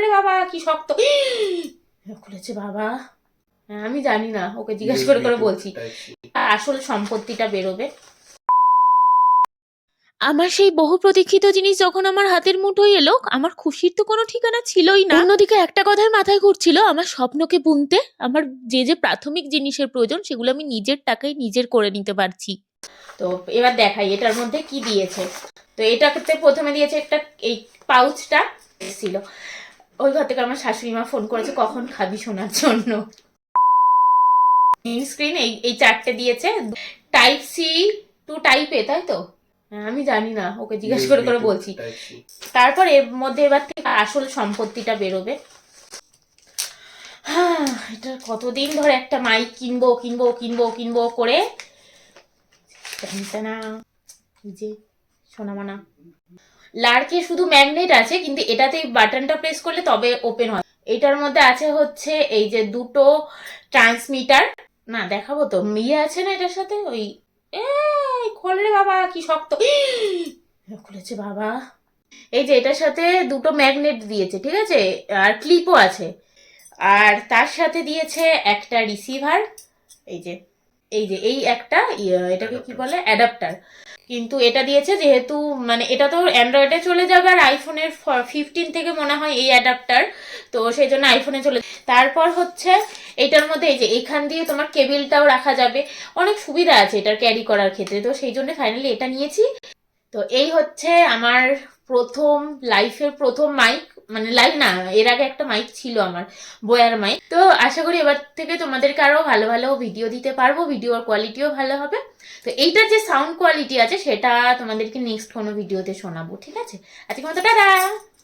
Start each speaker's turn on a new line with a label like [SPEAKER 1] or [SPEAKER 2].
[SPEAKER 1] রে বাবা, কি শক্ত খুলেছে বাবা। আমি জানি না, ওকে জিজ্ঞাসা করে করে বলছি। আসল সম্পত্তিটা বেরোবে। আমার সেই বহু প্রতীক্ষিত জিনিস যখন আমার হাতের মুঠোয় এলো, আমার খুশির তো কোনো ঠিকানা ছিলই না। অন্যদিকে একটা কথাই মাথায় ঘুরছিল, আমার স্বপ্নকে বুনতে আমার যে যে প্রাথমিক জিনিসের প্রয়োজন সেগুলো আমি নিজের টাকায় নিজের করে নিতে পারছি। তো এবার দেখাই এটার মধ্যে কি দিয়েছে। তো এটাতে প্রথমে দিয়েছে একটা এই পাউচটা ছিল, ওই ঘর থেকে আমার শাশুড়ি মা ফোন করেছে কখন খাবি শোনার জন্য। মেইন স্ক্রিন এই চারটে দিয়েছে, টাইপ সি টু টাইপ এ, তাই তো? আমি জানি না, ওকে জিজ্ঞাসা করে করে বলছি। তারপর এর মধ্যে এবার থেকে আসল সম্পত্তিটা বেরোবে। এটা কতদিন ধরে একটা মাইক কিনবো কিনবো কিনবো কিনবো করে না, যে সোনামানা লার্কে শুধু ম্যাগনেট আছে, কিন্তু এটাতে বাটনটা প্রেস করলে তবে ওপেন হয়। এটার মধ্যে আছে হচ্ছে এই যে দুটো ট্রান্সমিটার, না দেখাবো তো, ইয়ে আছে না এটার সাথে, ওই খোল রে বাবা, কি শক্ত খুলেছে বাবা। এই যে এটার সাথে দুটো ম্যাগনেট দিয়েছে, ঠিক আছে, আর ক্লিপও আছে। আর তার সাথে দিয়েছে একটা রিসিভার, এই যে এই একটা এটাকে কি বলে, অ্যাডাপ্টার। কিন্তু এটা দিয়েছে যেহেতু মানে এটা তো অ্যান্ড্রয়েডে চলে যাবে, আর আইফোনের 15 থেকে মনে হয় এই অ্যাডাপ্টার, তো সেই জন্য আইফোনে চলে। তারপর হচ্ছে এটার মধ্যে এই যে এখান দিয়ে তোমার কেবিলটাও রাখা যাবে, অনেক সুবিধা আছে এটার ক্যারি করার ক্ষেত্রে। তো সেই জন্য ফাইনালি এটা নিয়েছি। তো এই হচ্ছে আমার প্রথম লাইফের প্রথম মাইক, মানে লাইভ না, এর আগে একটা মাইক ছিল আমার, বয়ার মাইক। তো আশা করি এবার থেকে তোমাদেরকে আরো ভালো ভালো ভিডিও দিতে পারবো, ভিডিওর কোয়ালিটিও ভালো হবে। তো এইটার যে সাউন্ড কোয়ালিটি আছে সেটা তোমাদেরকে নেক্সট কোনো ভিডিওতে শোনাবো, ঠিক আছে? আজকে মতো টাটা।